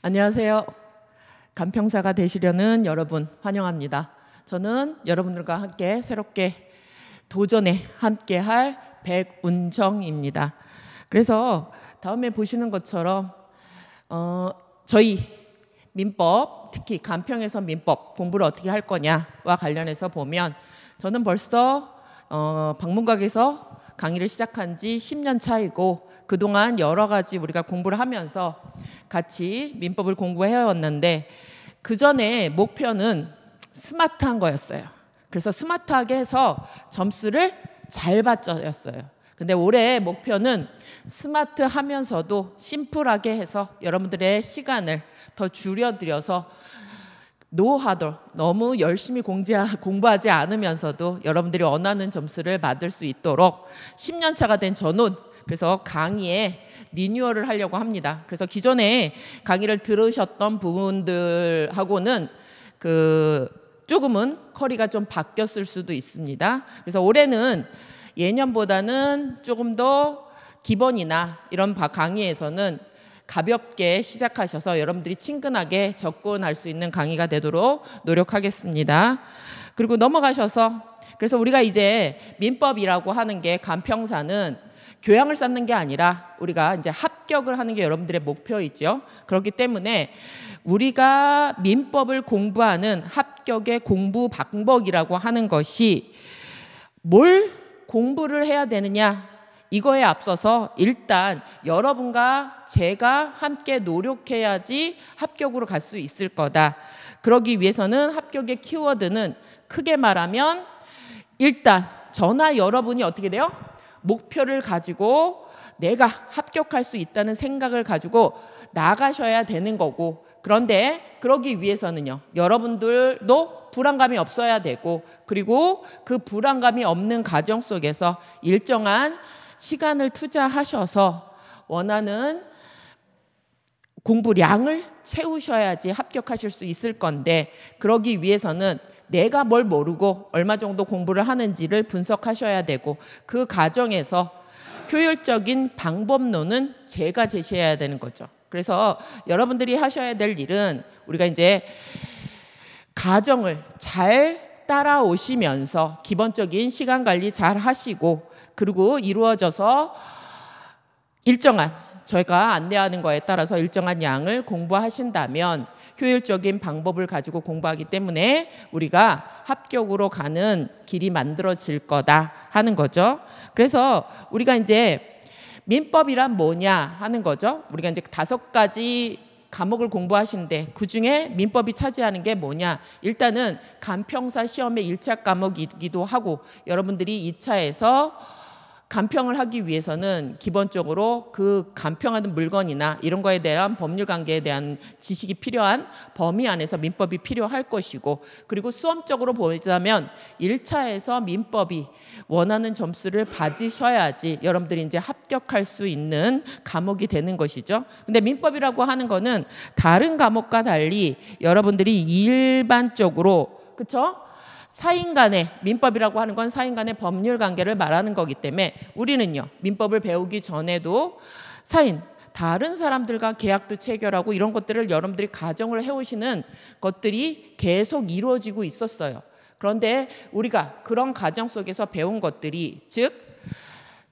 안녕하세요. 간평사가 되시려는 여러분 환영합니다. 저는 여러분들과 함께 새롭게 도전에 함께할 백운정입니다. 그래서 다음에 보시는 것처럼 저희 민법, 특히 간평에서 민법 공부를 어떻게 할 거냐와 관련해서 보면 저는 벌써 방문각에서 강의를 시작한 지 10년 차이고 그동안 여러 가지 우리가 공부를 하면서 같이 민법을 공부해왔는데 그 전에 목표는 스마트한 거였어요. 그래서 스마트하게 해서 점수를 잘 받자였어요. 근데 올해 목표는 스마트하면서도 심플하게 해서 여러분들의 시간을 더 줄여드려서 노하도 너무 열심히 공부하지 않으면서도 여러분들이 원하는 점수를 받을 수 있도록 10년 차가 된 저는 그래서 강의에 리뉴얼을 하려고 합니다. 그래서 기존에 강의를 들으셨던 부분들하고는 조금은 커리가 좀 바뀌었을 수도 있습니다. 그래서 올해는 예년보다는 조금 더 기본이나 이런 강의에서는 가볍게 시작하셔서 여러분들이 친근하게 접근할 수 있는 강의가 되도록 노력하겠습니다. 그리고 넘어가셔서 그래서 우리가 이제 민법이라고 하는 게 간평사는 교양을 쌓는 게 아니라 우리가 이제 합격을 하는 게 여러분들의 목표이죠. 그렇기 때문에 우리가 민법을 공부하는 합격의 공부 방법이라고 하는 것이 뭘 공부를 해야 되느냐 이거에 앞서서 일단 여러분과 제가 함께 노력해야지 합격으로 갈 수 있을 거다. 그러기 위해서는 합격의 키워드는 크게 말하면 일단 저나 여러분이 어떻게 돼요? 목표를 가지고 내가 합격할 수 있다는 생각을 가지고 나가셔야 되는 거고 그런데 그러기 위해서는요. 여러분들도 불안감이 없어야 되고 그리고 그 불안감이 없는 과정 속에서 일정한 시간을 투자하셔서 원하는 공부량을 채우셔야지 합격하실 수 있을 건데 그러기 위해서는 내가 뭘 모르고 얼마 정도 공부를 하는지를 분석하셔야 되고 그 과정에서 효율적인 방법론은 제가 제시해야 되는 거죠. 그래서 여러분들이 하셔야 될 일은 우리가 이제 과정을 잘 따라오시면서 기본적인 시간 관리 잘 하시고 그리고 이루어져서 일정한 저희가 안내하는 거에 따라서 일정한 양을 공부하신다면 효율적인 방법을 가지고 공부하기 때문에 우리가 합격으로 가는 길이 만들어질 거다 하는 거죠. 그래서 우리가 이제 민법이란 뭐냐 하는 거죠. 우리가 이제 5가지 과목을 공부하시는데 그중에 민법이 차지하는 게 뭐냐. 일단은 간평사 시험의 1차 과목이기도 하고 여러분들이 2차에서 간평을 하기 위해서는 기본적으로 그 간평하는 물건이나 이런 거에 대한 법률 관계에 대한 지식이 필요한 범위 안에서 민법이 필요할 것이고 그리고 수험적으로 보자면 1차에서 민법이 원하는 점수를 받으셔야지 여러분들이 이제 합격할 수 있는 과목이 되는 것이죠. 근데 민법이라고 하는 거는 다른 과목과 달리 여러분들이 일반적으로 그렇죠? 사인 간의 민법이라고 하는 건 사인 간의 법률 관계를 말하는 거기 때문에 우리는요 민법을 배우기 전에도 사인 다른 사람들과 계약도 체결하고 이런 것들을 여러분들이 가정을 해오시는 것들이 계속 이루어지고 있었어요. 그런데 우리가 그런 과정 속에서 배운 것들이 즉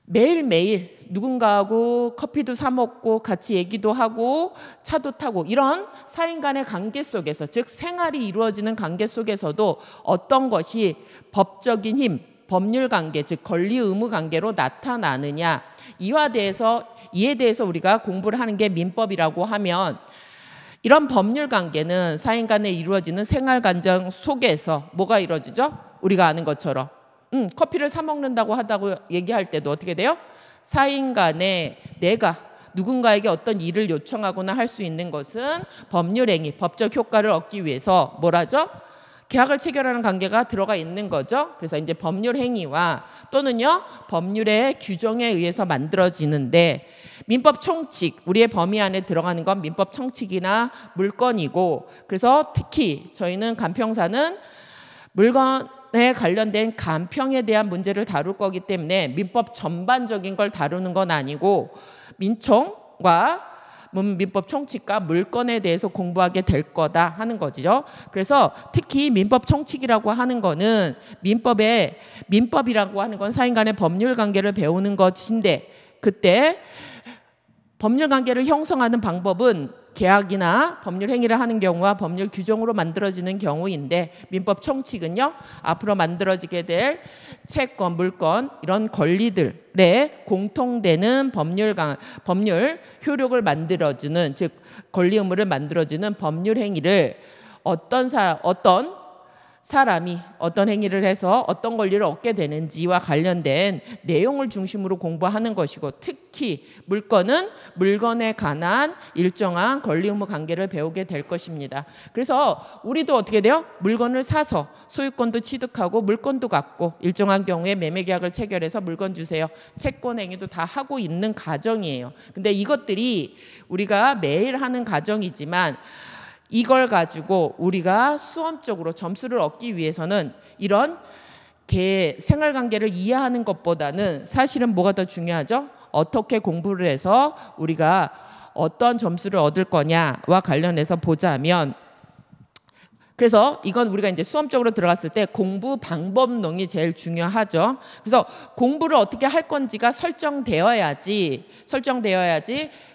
매일매일 누군가하고 커피도 사 먹고 같이 얘기도 하고 차도 타고 이런 사인 간의 관계 속에서 즉 생활이 이루어지는 관계 속에서도 어떤 것이 법적인 힘, 법률 관계 즉 권리 의무 관계로 나타나느냐 이에 대해서 우리가 공부를 하는 게 민법이라고 하면 이런 법률 관계는 사인 간에 이루어지는 생활 과정 속에서 뭐가 이루어지죠? 우리가 아는 것처럼 커피를 사 먹는다고 하다고 얘기할 때도 어떻게 돼요? 사인 간에 내가 누군가에게 어떤 일을 요청하거나 할 수 있는 것은 법률행위, 법적 효과를 얻기 위해서 뭐라죠? 계약을 체결하는 관계가 들어가 있는 거죠. 그래서 이제 법률행위와 또는요 법률의 규정에 의해서 만들어지는데 민법 총칙, 우리의 범위 안에 들어가는 건 민법 총칙이나 물건이고 그래서 특히 저희는 간평사는 물건에 관련된 간평에 대한 문제를 다룰 거기 때문에 민법 전반적인 걸 다루는 건 아니고 민총과 민법 총칙과 물권에 대해서 공부하게 될 거다 하는 거죠. 그래서 특히 민법 총칙이라고 하는 거는 민법이라고 하는 건 사인 간의 법률 관계를 배우는 것인데, 그때 법률 관계를 형성하는 방법은 계약이나 법률 행위를 하는 경우와 법률 규정으로 만들어지는 경우인데, 민법 총칙은요, 앞으로 만들어지게 될 채권, 물권 이런 권리들에 공통되는 법률 효력을 만들어주는, 즉 권리 의무를 만들어주는 법률 행위를 어떤 사람이 어떤 행위를 해서 어떤 권리를 얻게 되는지와 관련된 내용을 중심으로 공부하는 것이고, 특히 물권은 물건에 관한 일정한 권리 의무 관계를 배우게 될 것입니다. 그래서 우리도 어떻게 돼요? 물건을 사서 소유권도 취득하고 물건도 갖고 일정한 경우에 매매 계약을 체결해서 물건 주세요, 채권 행위도 다 하고 있는 과정이에요. 근데 이것들이 우리가 매일 하는 과정이지만, 이걸 가지고 우리가 수험적으로 점수를 얻기 위해서는 이런 생활관계를 이해하는 것보다는 사실은 뭐가 더 중요하죠? 어떻게 공부를 해서 우리가 어떤 점수를 얻을 거냐와 관련해서 보자면, 그래서 이건 우리가 이제 수험적으로 들어갔을 때 공부 방법론이 제일 중요하죠. 그래서 공부를 어떻게 할 건지가 설정되어야지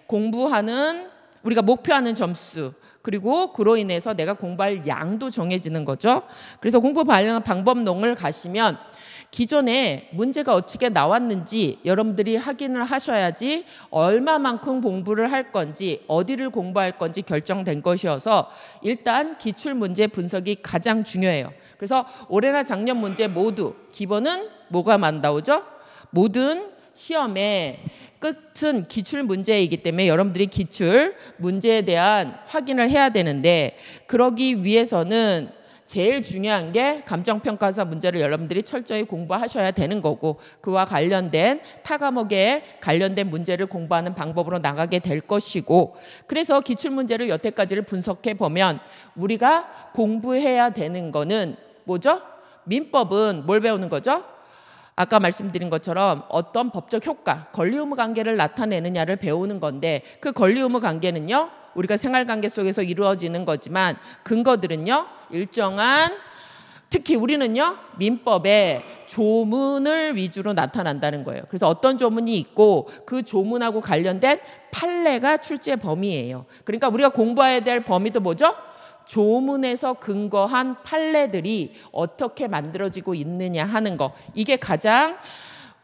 공부하는, 우리가 목표하는 점수, 그리고 그로 인해서 내가 공부할 양도 정해지는 거죠. 그래서 공부 방법론을 가시면 기존에 문제가 어떻게 나왔는지 여러분들이 확인을 하셔야지 얼마만큼 공부를 할 건지, 어디를 공부할 건지 결정된 것이어서 일단 기출문제 분석이 가장 중요해요. 그래서 올해나 작년 문제 모두 기본은 뭐가 나오죠? 모든 시험에 끝은 기출 문제이기 때문에 여러분들이 기출 문제에 대한 확인을 해야 되는데, 그러기 위해서는 제일 중요한 게 감정평가사 문제를 여러분들이 철저히 공부하셔야 되는 거고, 그와 관련된 타 과목에 관련된 문제를 공부하는 방법으로 나가게 될 것이고, 그래서 기출문제를 여태까지를 분석해 보면 우리가 공부해야 되는 거는 뭐죠? 민법은 뭘 배우는 거죠? 아까 말씀드린 것처럼 어떤 법적 효과, 권리 의무 관계를 나타내느냐를 배우는 건데, 그 권리 의무 관계는요, 우리가 생활관계 속에서 이루어지는 거지만 근거들은요, 일정한, 특히 우리는요, 민법의 조문을 위주로 나타난다는 거예요. 그래서 어떤 조문이 있고 그 조문하고 관련된 판례가 출제 범위예요. 그러니까 우리가 공부해야 될 범위도 뭐죠? 조문에서 근거한 판례들이 어떻게 만들어지고 있느냐 하는 거, 이게 가장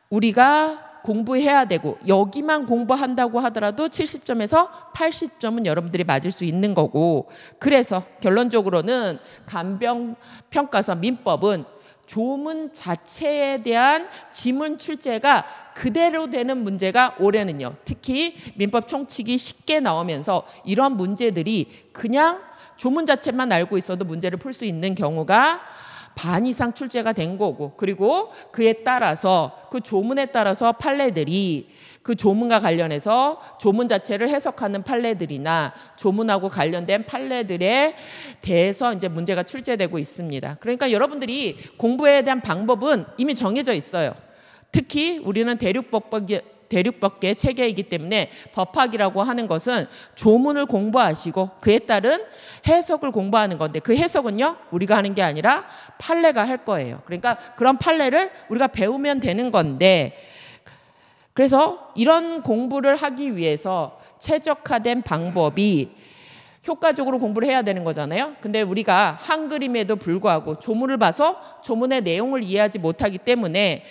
우리가 공부해야 되고, 여기만 공부한다고 하더라도 70점에서 80점은 여러분들이 맞을 수 있는 거고, 그래서 결론적으로는 감정평가사 민법은 조문 자체에 대한 지문 출제가 그대로 되는 문제가 올해는요, 특히 민법 총칙이 쉽게 나오면서 이런 문제들이 그냥 조문 자체만 알고 있어도 문제를 풀 수 있는 경우가 반 이상 출제가 된 거고, 그리고 그에 따라서 그 조문에 따라서 판례들이 그 조문과 관련해서 조문 자체를 해석하는 판례들이나 조문하고 관련된 판례들에 대해서 이제 문제가 출제되고 있습니다. 그러니까 여러분들이 공부에 대한 방법은 이미 정해져 있어요. 특히 우리는 대륙법계 체계이기 때문에 법학이라고 하는 것은 조문을 공부하시고 그에 따른 해석을 공부하는 건데, 그 해석은요, 우리가 하는 게 아니라 판례가 할 거예요. 그러니까 그런 판례를 우리가 배우면 되는 건데, 그래서 이런 공부를 하기 위해서 최적화된 방법이 효과적으로 공부를 해야 되는 거잖아요. 근데 우리가 한 그림에도 불구하고 조문을 봐서 조문의 내용을 이해하지 못하기 때문에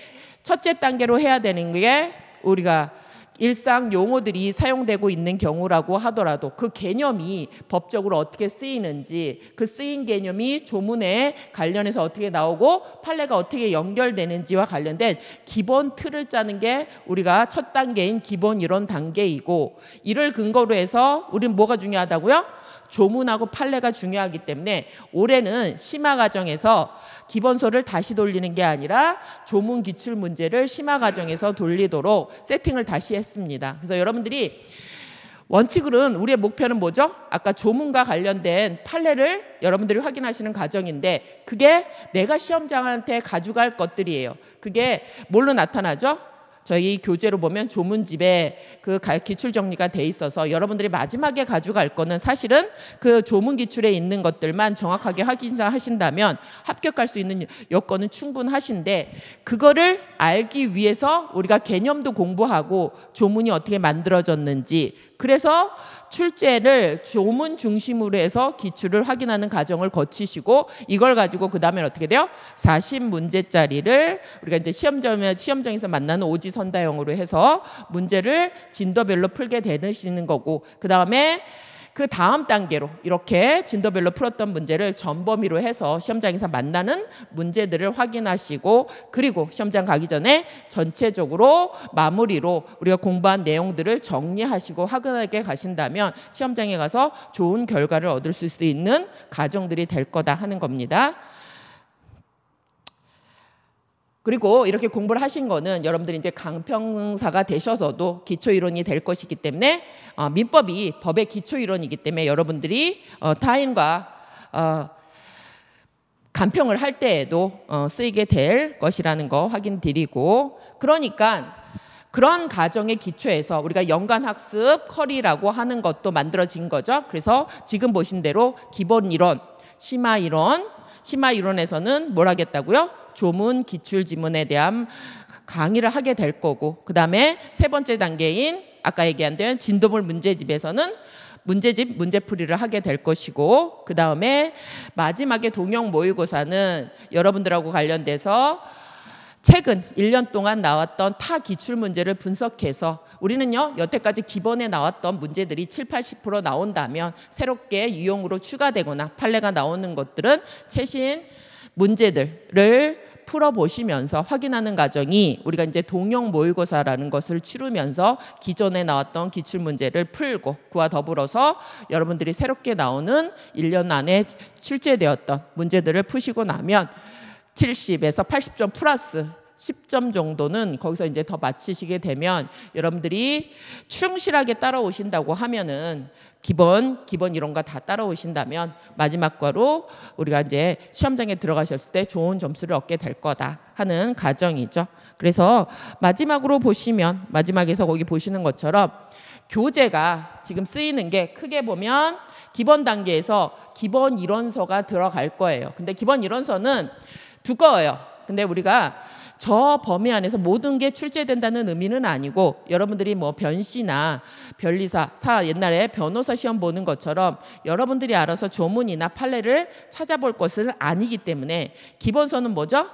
첫째 단계로 해야 되는 게, 우리가 일상 용어들이 사용되고 있는 경우라고 하더라도 그 개념이 법적으로 어떻게 쓰이는지, 그 쓰인 개념이 조문에 관련해서 어떻게 나오고 판례가 어떻게 연결되는지와 관련된 기본 틀을 짜는 게 우리가 첫 단계인 기본 이론 단계이고, 이를 근거로 해서 우리는 뭐가 중요하다고요? 조문하고 판례가 중요하기 때문에 올해는 심화 과정에서 기본서를 다시 돌리는 게 아니라 조문 기출 문제를 심화 과정에서 돌리도록 세팅을 다시 했습니다. 그래서 여러분들이 원칙으로는 우리의 목표는 뭐죠? 아까 조문과 관련된 판례를 여러분들이 확인하시는 과정인데, 그게 내가 시험장한테 가져갈 것들이에요. 그게 뭘로 나타나죠? 저희 교재로 보면 조문집에 그 기출 정리가 돼 있어서 여러분들이 마지막에 가져갈 거는 사실은 그 조문 기출에 있는 것들만 정확하게 확인하신다면 합격할 수 있는 여건은 충분하신데, 그거를 알기 위해서 우리가 개념도 공부하고 조문이 어떻게 만들어졌는지, 그래서 출제를 조문 중심으로 해서 기출을 확인하는 과정을 거치시고, 이걸 가지고 그 다음에 어떻게 돼요? 40문제짜리를 우리가 이제 시험장에서 만나는 오지선다형으로 해서 문제를 진도별로 풀게 되시는 거고, 그 다음에 그 다음 단계로 이렇게 진도별로 풀었던 문제를 전범위로 해서 시험장에서 만나는 문제들을 확인하시고, 그리고 시험장 가기 전에 전체적으로 마무리로 우리가 공부한 내용들을 정리하시고 확인하게 가신다면 시험장에 가서 좋은 결과를 얻을 수 있는 과정들이 될 거다 하는 겁니다. 그리고 이렇게 공부를 하신 거는 여러분들이 이제 강평사가 되셔서도 기초이론이 될 것이기 때문에 민법이 법의 기초이론이기 때문에 여러분들이 타인과 간평을 할 때에도 쓰이게 될 것이라는 거 확인드리고, 그러니까 그런 과정의 기초에서 우리가 연관학습 커리라고 하는 것도 만들어진 거죠. 그래서 지금 보신 대로 기본 이론, 심화 이론에서는 뭘 하겠다고요? 조문, 기출, 지문에 대한 강의를 하게 될 거고, 그 다음에 세 번째 단계인 아까 얘기한 대로 진도물 문제집에서는 문제집, 문제풀이를 하게 될 것이고, 그 다음에 마지막에 동영 모의고사는 여러분들하고 관련돼서 최근 1년 동안 나왔던 타 기출 문제를 분석해서, 우리는요 여태까지 기본에 나왔던 문제들이 70~80% 나온다면 새롭게 유형으로 추가되거나 판례가 나오는 것들은 최신 문제들을 풀어보시면서 확인하는 과정이 우리가 이제 동영 모의고사라는 것을 치르면서 기존에 나왔던 기출문제를 풀고, 그와 더불어서 여러분들이 새롭게 나오는 1년 안에 출제되었던 문제들을 푸시고 나면 70에서 80점 플러스 10점 정도는 거기서 이제 더 맞히시게 되면, 여러분들이 충실하게 따라오신다고 하면은 기본 이론과 다 따라오신다면 마지막 과로 우리가 이제 시험장에 들어가셨을 때 좋은 점수를 얻게 될 거다 하는 가정이죠. 그래서 마지막으로 보시면, 마지막에서 거기 보시는 것처럼 교재가 지금 쓰이는 게 크게 보면 기본 단계에서 기본 이론서가 들어갈 거예요. 근데 기본 이론서는 두꺼워요. 근데 우리가 저 범위 안에서 모든 게 출제된다는 의미는 아니고, 여러분들이 뭐 변시나 변리사, 옛날에 변호사 시험 보는 것처럼 여러분들이 알아서 조문이나 판례를 찾아볼 것은 아니기 때문에, 기본서는 뭐죠?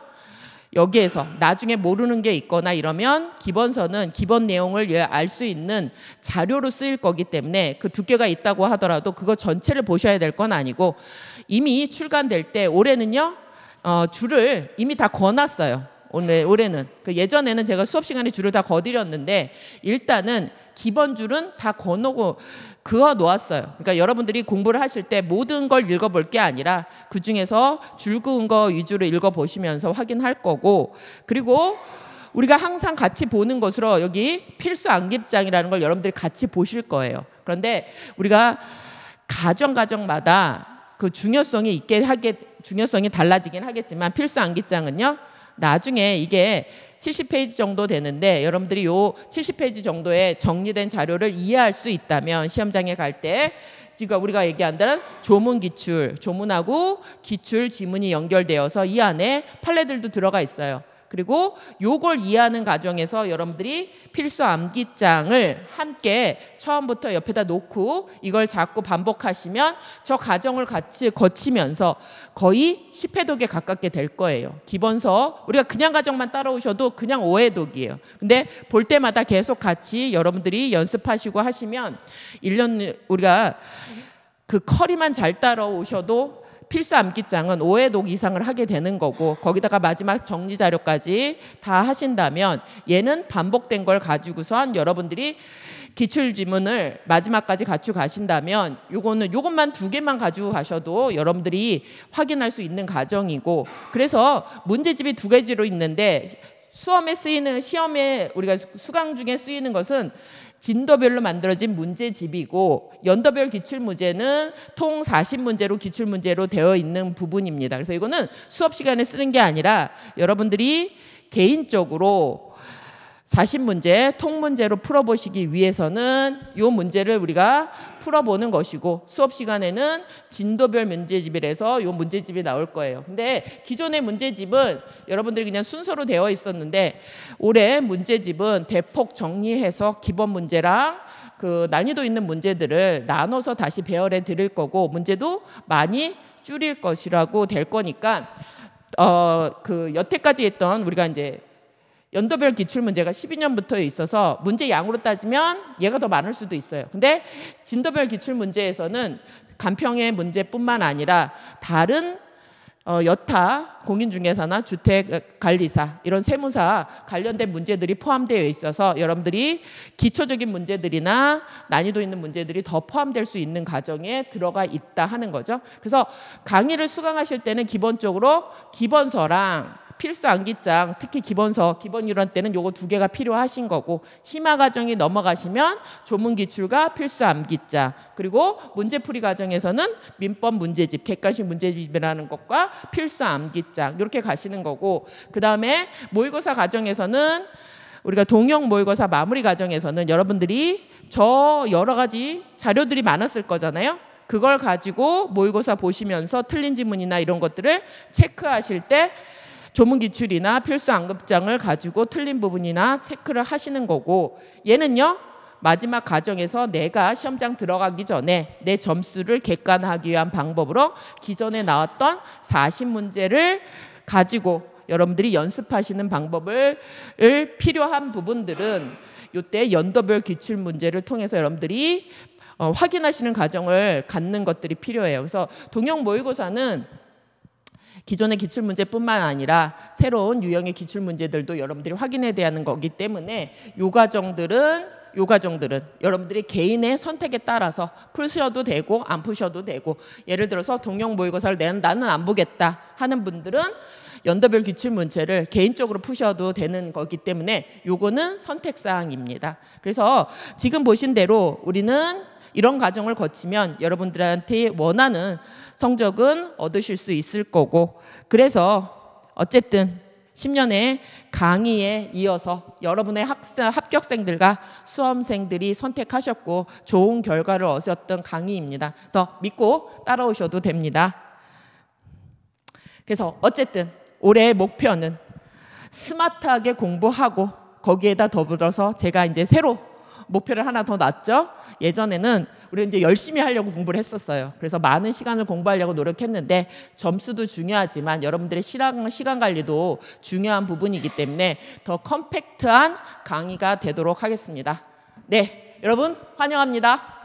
여기에서 나중에 모르는 게 있거나 이러면 기본서는 기본 내용을 알 수 있는 자료로 쓰일 거기 때문에, 그 두께가 있다고 하더라도 그거 전체를 보셔야 될 건 아니고, 이미 출간될 때 올해는요 줄을 이미 다 거놨어요. 올해는 예전에는 제가 수업 시간에 줄을 다 거드렸는데, 일단은 기본 줄은 다 거놓고 그어 놓았어요. 그러니까 여러분들이 공부를 하실 때 모든 걸 읽어볼 게 아니라 그 중에서 줄 그은 거 위주로 읽어보시면서 확인할 거고, 그리고 우리가 항상 같이 보는 것으로 여기 필수 암기장이라는 걸 여러분들이 같이 보실 거예요. 그런데 우리가 가정마다 그 중요성이 달라지긴 하겠지만, 필수 암기장은요 나중에 이게 70페이지 정도 되는데, 여러분들이 요 70페이지 정도의 정리된 자료를 이해할 수 있다면 시험장에 갈 때 지금 우리가 얘기한다는 조문 기출, 조문하고 기출 지문이 연결되어서 이 안에 판례들도 들어가 있어요. 그리고 요걸 이해하는 과정에서 여러분들이 필수 암기장을 함께 처음부터 옆에다 놓고 이걸 자꾸 반복하시면 저 과정을 같이 거치면서 거의 10회독에 가깝게 될 거예요. 기본서 우리가 그냥 과정만 따라오셔도 그냥 5회독이에요. 근데 볼 때마다 계속 같이 여러분들이 연습하시고 하시면 1년 우리가 그 커리만 잘 따라오셔도 필수 암기장은 5회독 이상을 하게 되는 거고, 거기다가 마지막 정리 자료까지 다 하신다면 얘는 반복된 걸 가지고선 여러분들이 기출 지문을 마지막까지 갖추고 가신다면 요것만 2개만 가지고 가셔도 여러분들이 확인할 수 있는 과정이고, 그래서 문제집이 2가지로 있는데 시험에 우리가 수강 중에 쓰이는 것은 진도별로 만들어진 문제집이고, 연도별 기출문제는 통 40문제로 기출문제로 되어 있는 부분입니다. 그래서 이거는 수업 시간에 쓰는 게 아니라 여러분들이 개인적으로 40문제 통문제로 풀어보시기 위해서는 이 문제를 우리가 풀어보는 것이고, 수업 시간에는 진도별 문제집이라서 이 문제집이 나올 거예요. 근데 기존의 문제집은 여러분들이 그냥 순서로 되어 있었는데, 올해 문제집은 대폭 정리해서 기본 문제랑 그 난이도 있는 문제들을 나눠서 다시 배열해 드릴 거고, 문제도 많이 줄일 것이라고 될 거니까 그 여태까지 했던 우리가 이제 연도별 기출문제가 12년부터 있어서 문제 양으로 따지면 얘가 더 많을 수도 있어요. 근데 진도별 기출문제에서는 간평의 문제뿐만 아니라 다른 여타 공인중개사나 주택관리사 이런 세무사 관련된 문제들이 포함되어 있어서 여러분들이 기초적인 문제들이나 난이도 있는 문제들이 더 포함될 수 있는 과정에 들어가 있다 하는 거죠. 그래서 강의를 수강하실 때는 기본적으로 기본서랑 필수 암기장, 특히 기본서, 기본 이론 때는 요거 2개가 필요하신 거고, 심화 과정이 넘어가시면 조문 기출과 필수 암기장, 그리고 문제풀이 과정에서는 민법 문제집, 객관식 문제집이라는 것과 필수 암기장 이렇게 가시는 거고, 그 다음에 모의고사 과정에서는 우리가 동형 모의고사 마무리 과정에서는 여러분들이 저 여러 가지 자료들이 많았을 거잖아요. 그걸 가지고 모의고사 보시면서 틀린 지문이나 이런 것들을 체크하실 때 조문 기출이나 필수 암급장을 가지고 틀린 부분이나 체크를 하시는 거고, 얘는요 마지막 과정에서 내가 시험장 들어가기 전에 내 점수를 객관하기 위한 방법으로 기존에 나왔던 40문제를 가지고 여러분들이 연습하시는 방법을 필요한 부분들은 이때 연도별 기출 문제를 통해서 여러분들이 확인하시는 과정을 갖는 것들이 필요해요. 그래서 동형 모의고사는 기존의 기출문제뿐만 아니라 새로운 유형의 기출문제들도 여러분들이 확인해야 되는 거기 때문에 요 과정들은 여러분들이 개인의 선택에 따라서 푸셔도 되고 안 푸셔도 되고, 예를 들어서 동형 모의고사를 나는 안 보겠다 하는 분들은 연도별 기출문제를 개인적으로 푸셔도 되는 거기 때문에 요거는 선택사항입니다. 그래서 지금 보신 대로 우리는 이런 과정을 거치면 여러분들한테 원하는 성적은 얻으실 수 있을 거고, 그래서 어쨌든 10년의 강의에 이어서 여러분의 합격생들과 수험생들이 선택하셨고 좋은 결과를 얻으셨던 강의입니다. 그래서 믿고 따라오셔도 됩니다. 그래서 어쨌든 올해의 목표는 스마트하게 공부하고, 거기에다 더불어서 제가 이제 새로 목표를 하나 더 놨죠. 예전에는 우리 이제 열심히 하려고 공부를 했었어요. 그래서 많은 시간을 공부하려고 노력했는데 점수도 중요하지만 여러분들의 시간 관리도 중요한 부분이기 때문에 더 컴팩트한 강의가 되도록 하겠습니다. 네, 여러분 환영합니다.